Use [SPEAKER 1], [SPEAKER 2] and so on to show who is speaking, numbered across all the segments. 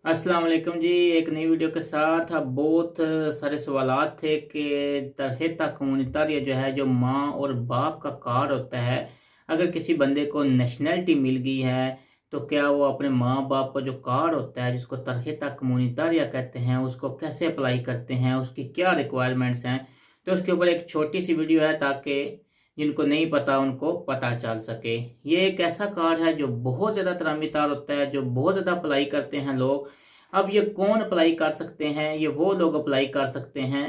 [SPEAKER 1] अस्सलाम वालेकुम जी। एक नई वीडियो के साथ अब बहुत सारे सवालात थे कि तरह कम्युनितारिया जो है, जो माँ और बाप का कार्ड होता है, अगर किसी बंदे को नेशनैलिटी मिल गई है तो क्या वो अपने माँ बाप का जो कार्ड होता है जिसको तरह कम्युनितारिया कहते हैं उसको कैसे अप्लाई करते हैं, उसकी क्या रिक्वायरमेंट्स हैं। तो उसके ऊपर एक छोटी सी वीडियो है ताकि जिनको नहीं पता उनको पता चल सके। ये एक ऐसा कार्ड है जो बहुत ज़्यादा तरामीतार होता है, जो बहुत ज़्यादा अप्लाई करते हैं लोग। अब ये कौन अप्लाई कर सकते हैं? ये वो लोग अप्लाई कर सकते हैं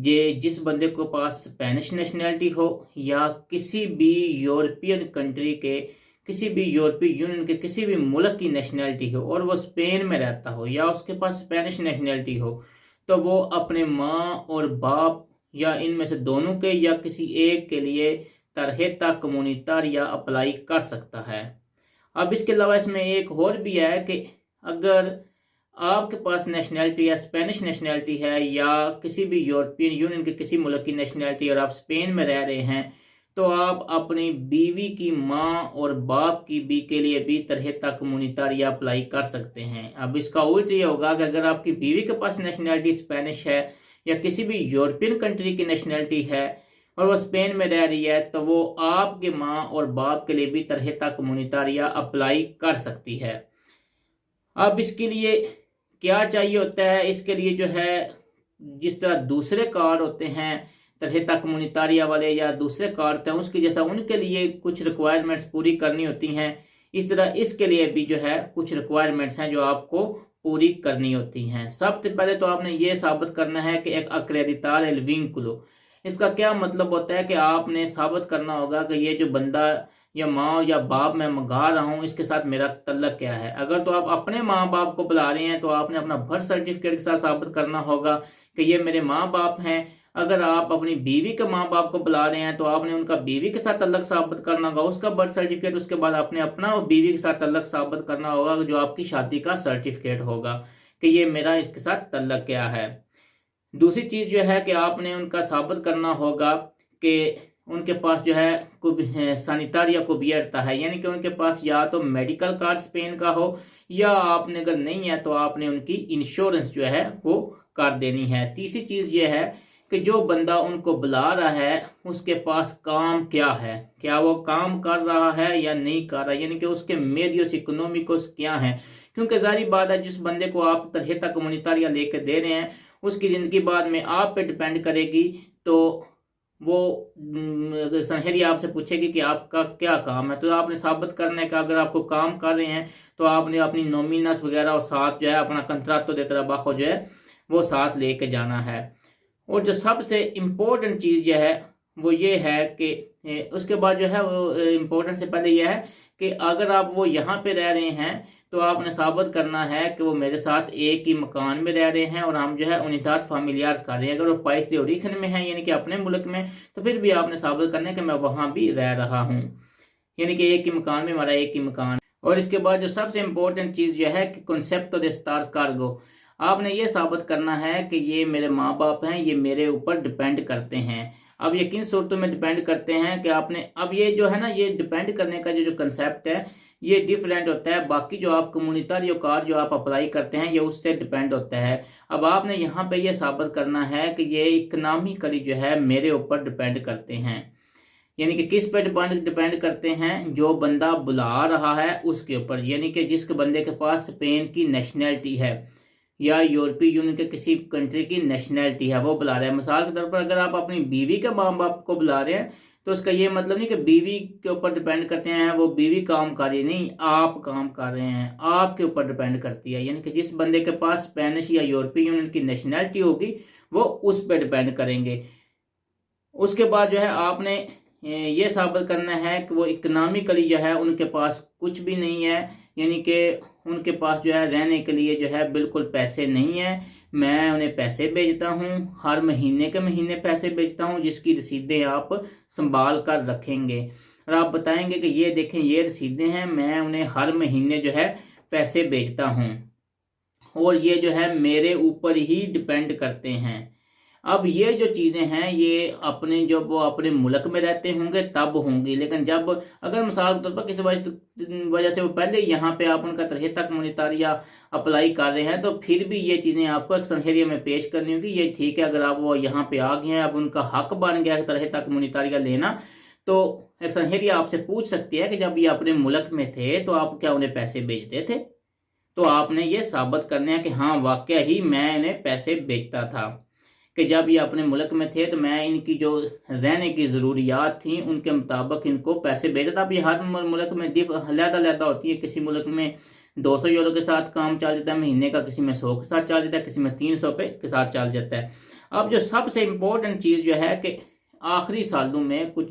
[SPEAKER 1] ये जिस बंदे को पास स्पेनिश नेशनैलिटी हो या किसी भी यूरोपियन कंट्री के, किसी भी यूरोपीय यूनियन के किसी भी मुल्क की नेशनैलिटी हो और वो स्पेन में रहता हो या उसके पास स्पेनिश नेशनैलिटी हो, तो वो अपने माँ और बाप या इनमें से दोनों के या किसी एक के लिए तरह कम्युनितारिया अप्लाई कर सकता है। अब इसके अलावा इसमें एक और भी है कि अगर आपके पास नेशनैलिटी या स्पेनिश नेशनैलिटी है या किसी भी यूरोपियन यूनियन के किसी मुल्क की नेशनैलिटी और आप स्पेन में रह रहे हैं, तो आप अपनी बीवी की माँ और बाप की बी के लिए भी तरह कम्युनितारिया अप्लाई कर सकते हैं। अब इसका उल्ट ये होगा कि अगर आपकी बीवी के पास नेशनैलिटी स्पेनिश है या किसी भी यूरोपियन कंट्री की नेशनैलिटी है और वो स्पेन में रह रही है, तो वो आपके माँ और बाप के लिए भी तरह कम्युनितारिया अप्लाई कर सकती है। अब इसके लिए क्या चाहिए होता है? इसके लिए जो है, जिस तरह दूसरे कार्ड होते हैं तरह कम्युनितारिया वाले या दूसरे कार्ड होते हैं उसकी जैसा उनके लिए कुछ रिक्वायरमेंट्स पूरी करनी होती हैं, इस तरह इसके लिए भी जो है कुछ रिक्वायरमेंट्स हैं जो आपको पूरी करनी होती हैं। सबसे पहले तो आपने ये साबित करना है कि एक अक्रेडितार एल विंकुलो। इसका क्या मतलब होता है कि आपने साबित करना होगा कि ये जो बंदा या माँ या बाप मैं मंगा रहा हूँ इसके साथ मेरा तल्लक क्या है। अगर तो आप अपने माँ बाप को बुला रहे हैं तो आपने अपना बर्थ सर्टिफिकेट के साथ साबित करना होगा कि ये मेरे माँ बाप हैं। अगर आप अपनी बीवी के माँ बाप को बुला रहे हैं तो आपने उनका बीवी के साथ तल्लक साबित करना होगा, उसका बर्थ सर्टिफिकेट। उसके बाद आपने अपना बीवी के साथ तल्लक साबित करना होगा जो आपकी शादी का सर्टिफिकेट होगा कि ये मेरा इसके साथ तल्लक क्या है। दूसरी चीज जो है कि आपने उनका साबित करना होगा कि उनके पास जो है सैनिटारिया कुबियरता है, यानी कि उनके पास या तो मेडिकल कार्ड स्पेन का हो या आपने अगर नहीं है तो आपने उनकी इंश्योरेंस जो है वो कर देनी है। तीसरी चीज ये है कि जो बंदा उनको बुला रहा है उसके पास काम क्या है, क्या वो काम कर रहा है या नहीं कर रहा, यानी कि उसके मेडियोस इकोनॉमिकोस क्या है। क्योंकि जारी बात है जिस बंदे को आप तरह कम्युनितारिया लेके दे रहे हैं उसकी जिंदगी बाद में आप पे डिपेंड करेगी। तो वो अगर सनहरी आपसे पूछेगी कि आपका क्या काम है तो आपने साबित करना है कि अगर आपको काम कर रहे हैं तो आपने अपनी नॉमिनस वगैरह और साथ जो है अपना कंत्राटो दे तरह जो है वो साथ लेके जाना है। और जो सबसे इम्पोर्टेंट चीज़ यह है वो ये है कि उसके बाद जो है वो इम्पोर्टेंट से पहले यह है कि अगर आप वो यहाँ पे रह रहे हैं तो आपने साबित करना है कि वो मेरे साथ एक ही मकान में रह रहे हैं और हम जो है उनिदाद फामिलियार कर रहे हैं। अगर वो पाइस दे ओरिजिन में है यानी कि अपने मुल्क में, तो फिर भी आपने साबित करना है कि मैं वहाँ भी रह रहा हूँ, यानी कि एक ही मकान में हमारा एक ही मकान। और इसके बाद जो सबसे इम्पोर्टेंट चीज़ यह है कि कॉन्सेप्टो दे स्टार कार्गो। आपने ये साबित करना है कि ये मेरे माँ बाप हैं, ये मेरे ऊपर डिपेंड करते हैं। अब ये किन सूरतों में डिपेंड करते हैं कि आपने, अब ये जो है ना, ये डिपेंड करने का जो कंसेप्ट है ये डिफरेंट होता है। बाकी जो आप कम्युनितारियो कार्ड जो आप अप्लाई करते हैं ये उससे डिपेंड होता है। अब आपने यहाँ पे ये साबित करना है कि ये इकनॉमिकली जो है मेरे ऊपर डिपेंड करते हैं, यानी कि किस पे डिपेंड करते हैं? जो बंदा बुला रहा है उसके ऊपर, यानी कि जिसके बंदे के पास स्पेन की नेशनैलिटी है या यूरोपीय यूनियन के किसी कंट्री की नेशनैलिटी है वो बुला रहा है। मिसाल के तौर पर अगर आप अपनी बीवी के माँ बाप को बुला रहे हैं तो उसका ये मतलब नहीं कि बीवी के ऊपर डिपेंड करते हैं, वो बीवी काम कर रही नहीं, आप काम कर रहे हैं, आपके ऊपर डिपेंड करती है। यानी कि जिस बंदे के पास स्पेनिश या यूरोपीय यूनियन की नेशनैलिटी होगी वो उस पर डिपेंड करेंगे। उसके बाद जो है आपने ये साबित करना है कि वो इकोनॉमिकली जो है उनके पास कुछ भी नहीं है, यानी कि उनके पास जो है रहने के लिए जो है बिल्कुल पैसे नहीं है। मैं उन्हें पैसे भेजता हूँ, हर महीने के महीने पैसे भेजता हूँ जिसकी रसीदें आप संभाल कर रखेंगे और आप बताएंगे कि ये देखें ये रसीदें हैं, मैं उन्हें हर महीने जो है पैसे भेजता हूँ और ये जो है मेरे ऊपर ही डिपेंड करते हैं। अब ये जो चीज़ें हैं ये अपने जब वो अपने मुल्क में रहते होंगे तब होंगी, लेकिन जब अगर मिसाल के तौर पर किसी वजह से वो पहले यहाँ पे आप उनका तरह मोनितारिया अप्लाई कर रहे हैं, तो फिर भी ये चीज़ें आपको एक्सनहेरिया में पेश करनी होगी। ये ठीक है, अगर आप वो यहाँ पे आ गए हैं, अब उनका हक बन गया है तरह मोनितारिया लेना, तो एक्सनहेरिया आपसे पूछ सकती है कि जब ये अपने मुल्क में थे तो आप क्या उन्हें पैसे भेजते थे। तो आपने ये साबित करना है कि हाँ वाकया ही मैं इन्हें पैसे भेजता था, कि जब ये अपने मुल्क में थे तो मैं इनकी जो रहने की ज़रूरियात थी उनके मुताबिक इनको पैसे भेजता था। अब ये हर मुल्क में अलग-अलग होती है, किसी मुल्क में 200 यूरो के साथ काम चल जाता है महीने का, किसी में 100 के साथ चल जाता है, किसी में 300 के साथ चल जाता है। अब जो सबसे इम्पोर्टेंट चीज़ जो है कि आखिरी सालों में कुछ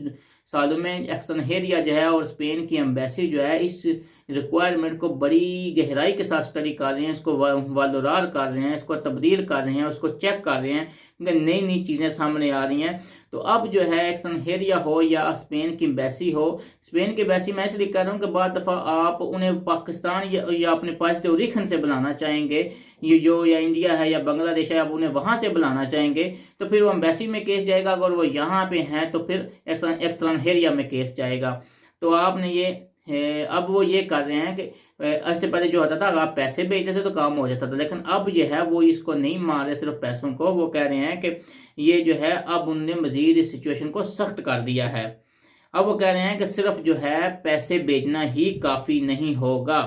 [SPEAKER 1] सालों में एक्सनहेरिया जो है और स्पेन की एम्बेसी जो है इस रिक्वायरमेंट को बड़ी गहराई के साथ स्टडी कर रहे हैं, इसको वालोरार कर रहे हैं, इसको तब्दील कर रहे हैं, उसको चेक कर रहे हैं, नई नई चीज़ें सामने आ रही हैं। तो अब जो है एक्सनहेरिया हो या स्पेन की एम्बेसी हो, स्पेन की एम्बेसी मैं इसलिए कह रहा हूँ कि बाद दफ़ा आप उन्हें पाकिस्तान या अपने पास ओरिजिन से बुलाना चाहेंगे, ये जो या इंडिया है या बांग्लादेश है, आप उन्हें वहाँ से बुलाना चाहेंगे तो फिर वो एम्बेसी में केस जाएगा, अगर वो यहाँ पे हैं तो फिर एक्सनहेरिया में केस जाएगा। तो आपने ये अब वो ये कर रहे हैं कि इससे पहले जो होता था अगर आप पैसे भेजते थे तो काम हो जाता था, लेकिन अब जो है वो इसको नहीं मान रहे सिर्फ पैसों को, वो कह रहे हैं कि ये जो है अब उनने मजीद इस सिचुएशन को सख्त कर दिया है। अब वो कह रहे हैं कि सिर्फ जो है पैसे भेजना ही काफ़ी नहीं होगा,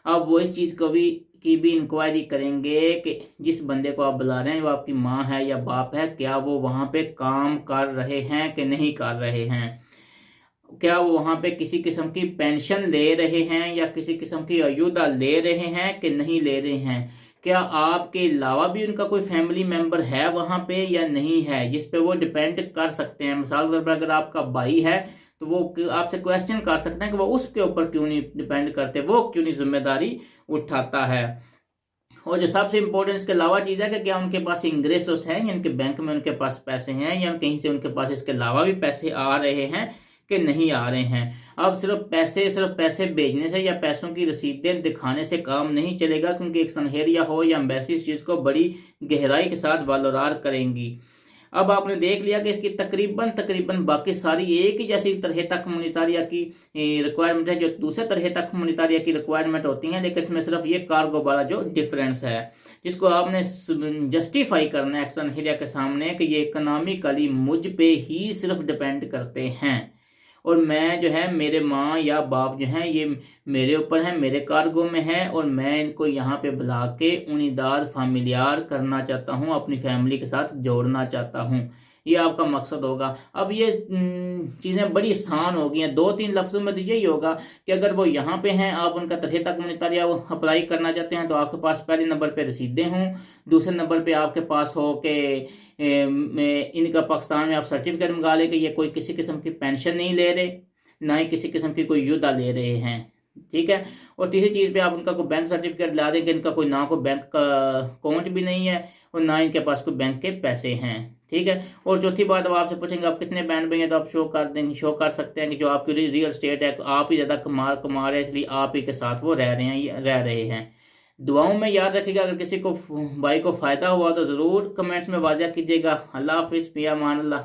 [SPEAKER 1] अब वो इस चीज़ को की भी इंक्वायरी करेंगे कि जिस बंदे को आप बुला रहे हैं वो आपकी माँ है या बाप है, क्या वो वहाँ पे काम कर रहे हैं कि नहीं कर रहे हैं, क्या वो वहाँ पे किसी किस्म की पेंशन ले रहे हैं या किसी किस्म की अयुदा ले रहे हैं कि नहीं ले रहे हैं, क्या आपके अलावा भी उनका कोई फैमिली मेंबर है वहाँ पे या नहीं है, जिस पे वो डिपेंड कर सकते हैं। मिसाल के तौर पर अगर आपका भाई है तो वो आपसे क्वेश्चन कर सकते हैं कि वो उसके ऊपर क्यों नहीं डिपेंड करते, वो क्यों नहीं जिम्मेदारी उठाता है। और जो सबसे इम्पोर्टेंट इसके अलावा चीज़ है कि क्या उनके पास इंग्रेसोस हैं, या उनके बैंक में उनके पास पैसे हैं, या कहीं से उनके पास इसके अलावा भी पैसे आ रहे हैं कि नहीं आ रहे हैं। अब सिर्फ पैसे भेजने से या पैसों की रसीदें दिखाने से काम नहीं चलेगा, क्योंकि एक्सनहेरिया हो या एम्बेसी इस चीज़ को बड़ी गहराई के साथ वालोरार करेंगी। अब आपने देख लिया कि इसकी तकरीबन बाकी सारी एक ही जैसी तरह मोनितारिया की रिक्वायरमेंट है जो दूसरे तरह मोनितारिया की रिक्वायरमेंट होती हैं, लेकिन इसमें सिर्फ ये कार्गो वाला जो डिफरेंस है जिसको आपने जस्टिफाई करना है एक्सनहेरिया के सामने कि ये इकोनॉमिकली मुझ पे ही सिर्फ डिपेंड करते हैं, और मैं जो है मेरे माँ या बाप जो हैं ये मेरे ऊपर हैं, मेरे कार्गो में है, और मैं इनको यहाँ पे बुला के उनिदाद फामिलियार करना चाहता हूँ, अपनी फैमिली के साथ जोड़ना चाहता हूँ, ये आपका मकसद होगा। अब ये चीज़ें बड़ी आसान हो गई हैं, 2-3 लफ्ज़ों में तो यही होगा कि अगर वो यहाँ पे हैं, आप उनका तरह मोनितारिया अप्लाई करना चाहते हैं, तो आपके पास पहले नंबर पे रसीदें हों, दूसरे नंबर पे आपके पास हो कि इनका पाकिस्तान में आप सर्टिफिकेट मंगा लें कि ये कोई किसी किस्म की पेंशन नहीं ले रहे, ना ही किसी किस्म की कोई युद्धा ले रहे हैं, ठीक है। और तीसरी चीज़ पे आप उनका कोई बैंक सर्टिफिकेट ला दें कि इनका कोई ना कोई बैंक का अकाउंट भी नहीं है और ना इनके पास कोई बैंक के पैसे हैं, ठीक है। और चौथी बात, अब आपसे पूछेंगे आप कितने बैंड में हैं, तो आप शो कर सकते हैं कि जो आपकी रियल स्टेट है आप ही ज़्यादा कमा रहे हैं, इसलिए आप ही के साथ वो रह रहे हैं। दुआओं में याद रखिएगा, अगर किसी को भाई को फ़ायदा हुआ तो ज़रूर कमेंट्स में वाज़ा कीजिएगा। अल्लाह हाफिज़, फिया मान अल्लाह।